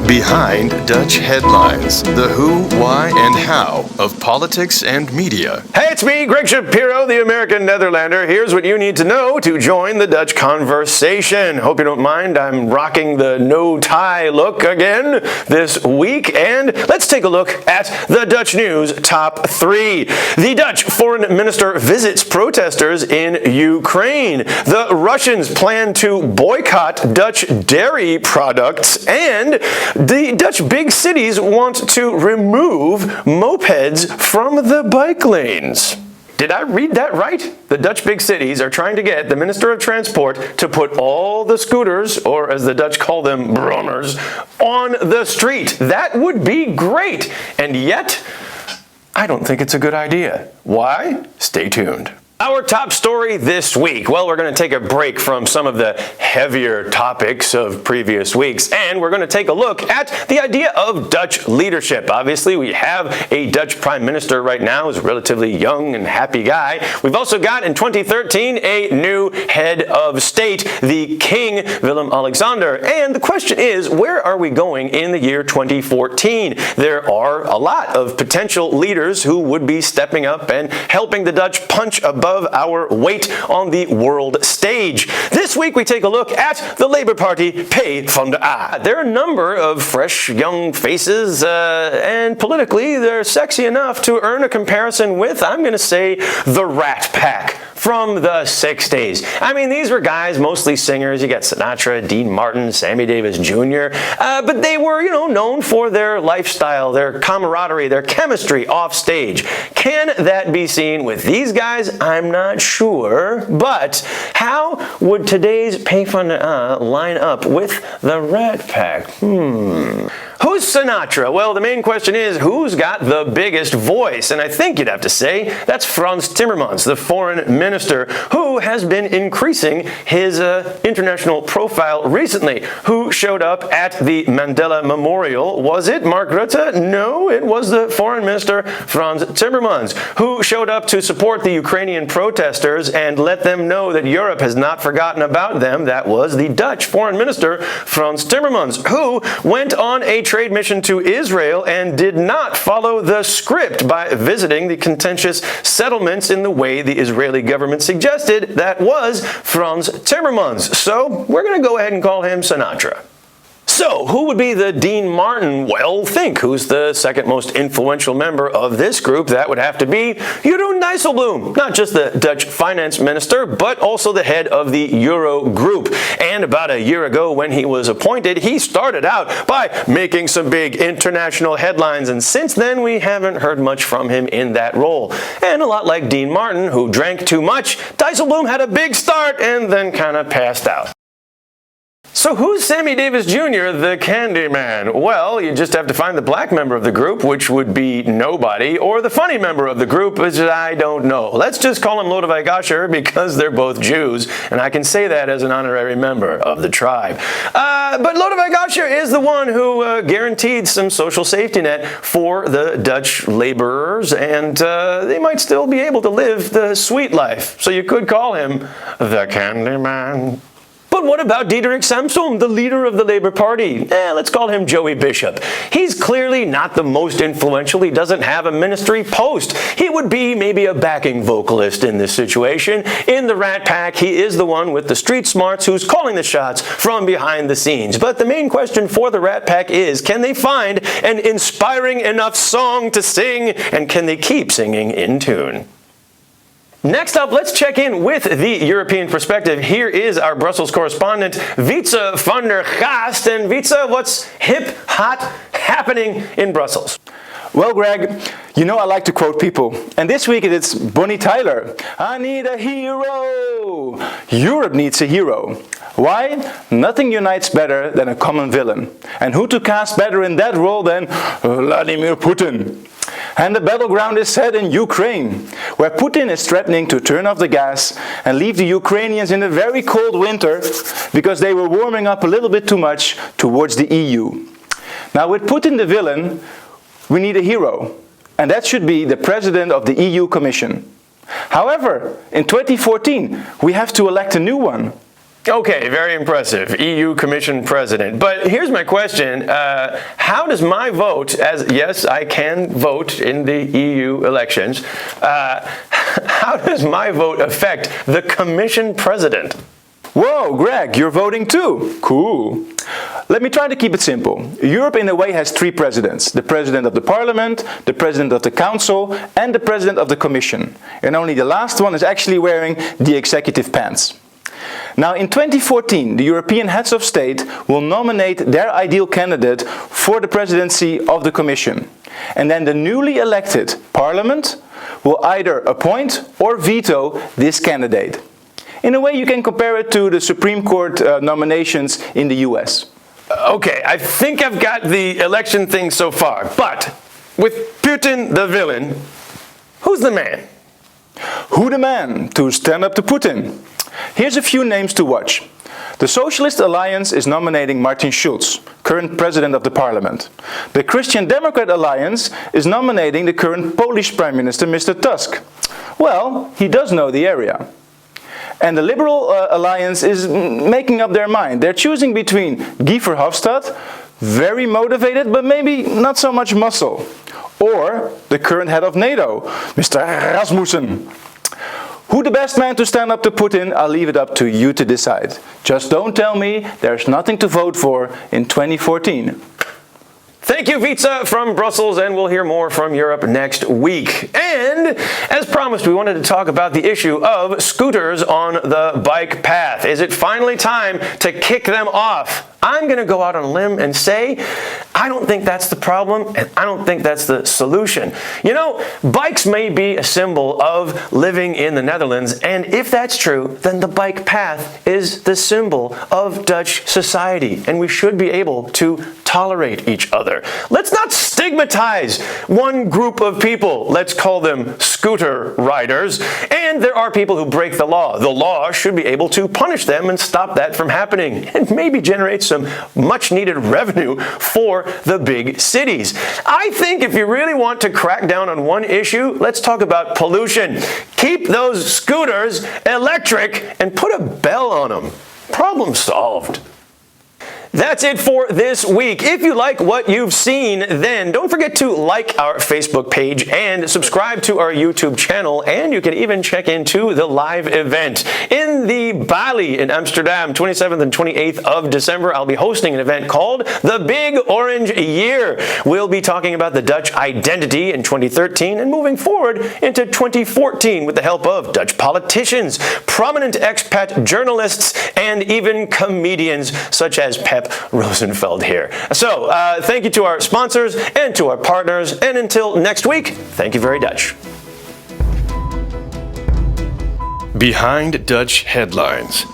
Behind Dutch Headlines, the who, why, and how of politics and media. Hey, it's me, Greg Shapiro, the American Netherlander. Here's what you need to know to join the Dutch conversation. Hope you don't mind, I'm rocking the no-tie look again this week. And let's take a look at the Dutch news top 3. The Dutch foreign minister visits protesters in Ukraine. The Russians plan to boycott Dutch dairy products. And the Dutch big cities want to remove mopeds from the bike lanes. Did I read that right? The Dutch big cities are trying to get the Minister of Transport to put all the scooters, or as the Dutch call them, brommers, on the street. That would be great. And yet, I don't think it's a good idea. Why? Stay tuned. Our top story this week. Well, we're going to take a break from some of the heavier topics of previous weeks, and we're going to take a look at the idea of Dutch leadership. Obviously, we have a Dutch prime minister right now who's a relatively young and happy guy. We've also got, in 2013, a new head of state, the King Willem-Alexander. And the question is, where are we going in the year 2014? There are a lot of potential leaders who would be stepping up and helping the Dutch punch above our weight on the world stage. This week we take a look at the Labour Party PVDA. There are a number of fresh young faces and politically they're sexy enough to earn a comparison with, I'm going to say, the Rat Pack from the 60s. I mean, these were guys, mostly singers. You got Sinatra, Dean Martin, Sammy Davis Jr., but they were, known for their lifestyle, their camaraderie, their chemistry off stage. Can that be seen with these guys? I'm not sure, but how would today's PVDA line up with the Rat Pack? Who's Sinatra? Well, the main question is, who's got the biggest voice? And I think you'd have to say that's Frans Timmermans, the foreign minister, who has been increasing his international profile recently. Who showed up at the Mandela Memorial? Was it Mark Rutte? No, it was the foreign minister, Frans Timmermans, who showed up to support the Ukrainian protesters and let them know that Europe has not forgotten about them. That was the Dutch foreign minister, Frans Timmermans, who went on a trade mission to Israel and did not follow the script by visiting the contentious settlements in the way the Israeli government suggested. That was Frans Timmermans. So we're going to go ahead and call him Sinatra. So, who would be the Dean Martin? Well, think. Who's the second most influential member of this group? That would have to be Jeroen Dijsselbloem. Not just the Dutch finance minister, but also the head of the Euro group. And about a year ago when he was appointed, he started out by making some big international headlines. And since then, we haven't heard much from him in that role. And a lot like Dean Martin, who drank too much, Dijsselbloem had a big start and then kind of passed out. So who's Sammy Davis Jr., the Candy Man? Well, you just have to find the black member of the group, which would be nobody, or the funny member of the group, which I don't know. Let's just call him Lodewijk Asscher because they're both Jews, and I can say that as an honorary member of the tribe. But Lodewijk Asscher is the one who guaranteed some social safety net for the Dutch laborers, and they might still be able to live the sweet life. So you could call him the Candy Man. But what about Diederik Samsom, the leader of the Labour Party? Let's call him Joey Bishop. He's clearly not the most influential. He doesn't have a ministry post. He would be maybe a backing vocalist in this situation. In the Rat Pack, he is the one with the street smarts who's calling the shots from behind the scenes. But the main question for the Rat Pack is, can they find an inspiring enough song to sing, and can they keep singing in tune? Next up, let's check in with the European perspective. Here is our Brussels correspondent, Wietse van der Gaast. And Wietse, what's hip, hot, happening in Brussels? Well, Greg, I like to quote people. And this week it's Bonnie Tyler. I need a hero. Europe needs a hero. Why? Nothing unites better than a common villain. And who to cast better in that role than Vladimir Putin? And the battleground is set in Ukraine, where Putin is threatening to turn off the gas and leave the Ukrainians in a very cold winter because they were warming up a little bit too much towards the EU. Now, with Putin the villain, we need a hero, and that should be the president of the EU Commission. However, in 2014, we have to elect a new one. Okay, very impressive. EU Commission President. But here's my question. How does my vote, as yes, I can vote in the EU elections, how does my vote affect the Commission President? Whoa, Greg, you're voting too. Cool. Let me try to keep it simple. Europe in a way has three presidents. The president of the parliament, the president of the council, and the president of the commission. And only the last one is actually wearing the executive pants. Now in 2014, the European heads of state will nominate their ideal candidate for the presidency of the Commission. And then the newly elected Parliament will either appoint or veto this candidate. In a way, you can compare it to the Supreme Court nominations in the US. Okay, I think I've got the election thing so far, but with Putin the villain, who's the man? Who the man to stand up to Putin? Here's a few names to watch. The Socialist Alliance is nominating Martin Schulz, current president of the parliament. The Christian Democrat Alliance is nominating the current Polish Prime Minister, Mr. Tusk. Well, he does know the area. And the Liberal Alliance is making up their mind. They're choosing between Guy Verhofstadt, very motivated but maybe not so much muscle, or the current head of NATO, Mr. Rasmussen. Who the best man to stand up to Putin, I'll leave it up to you to decide. Just don't tell me there's nothing to vote for in 2014. Thank you, Vitsa from Brussels, and we'll hear more from Europe next week. And as promised, we wanted to talk about the issue of scooters on the bike path. Is it finally time to kick them off? I'm going to go out on a limb and say, I don't think that's the problem, and I don't think that's the solution. You know, bikes may be a symbol of living in the Netherlands, and if that's true, then the bike path is the symbol of Dutch society, and we should be able to tolerate each other. Let's not stigmatize one group of people. Let's call them scooter riders. And there are people who break the law. The law should be able to punish them and stop that from happening, and maybe generate some much needed revenue for the big cities. I think if you really want to crack down on one issue, let's talk about pollution. Keep those scooters electric and put a bell on them. Problem solved. That's it for this week. If you like what you've seen, then don't forget to like our Facebook page and subscribe to our YouTube channel, and you can even check into the live event. In the Bali in Amsterdam, 27th and 28th of December, I'll be hosting an event called The Big Orange Year. We'll be talking about the Dutch identity in 2013 and moving forward into 2014 with the help of Dutch politicians, prominent expat journalists, and even comedians such as Pep Rosenfeld here. So, thank you to our sponsors and to our partners, and until next week, thank you very Dutch. Behind Dutch Headlines.